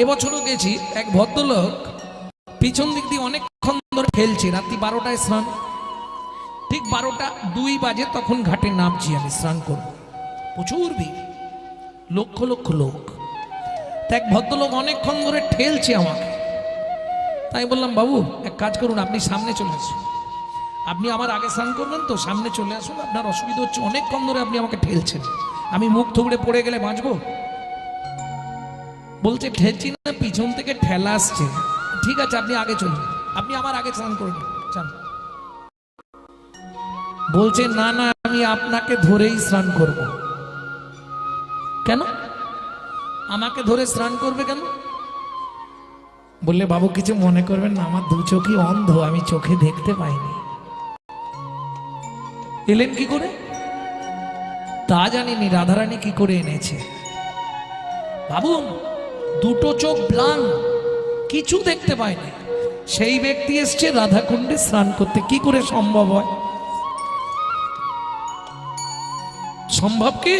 এবছরও গেছি, এক ভদ্রলোক পিছন দিক দিয়ে অনেকক্ষণ ধরে ঠেলছে, রাত্রি 12টায় স্নান, ঠিক 12:02 বাজে তখন ঘাটে নামছি আমি স্নান করব, প্রচুর ভিড়, লক্ষ লক্ষ লোক। তা এক ভদ্রলোক অনেকক্ষণ ধরে ঠেলছে আমাকে, তাই বললাম বাবু এক কাজ করুন, আপনি সামনে চলে আসুন, আপনি আমার আগে স্নান করবেন তো, সামনে চলে আসুন, আপনার অসুবিধা হচ্ছে, অনেকক্ষণ ধরে আপনি আমাকে ঠেলছেন, আমি মুখ থুবড়ে পড়ে গেলে বাঁচবো? বলছে ঠেলছি না, পিছন থেকে ঠেলা আসছে। ঠিক আছে আপনি আগে চলুন, আপনি আমার আগে স্নান করুন, চান। বলছে না না, আমি আপনাকে ধরেই স্নান করব। কেন আমাকে ধরে স্নান করবে কেন? বললে বাবু কিছু মনে করবেন না, আমার দু চোখই অন্ধ, আমি চোখে দেখতে পাইনি। এলেন কি করে তা জানিনি, রাধারানী কি করে এনেছে। বাবু দুটো চোখ ব্লাঙ্ক, কিছু দেখতে পায়নি, সেই ব্যক্তি এসছে রাধাকুণ্ডে স্নান করতে, কি করে সম্ভব হয়? সম্ভব কি?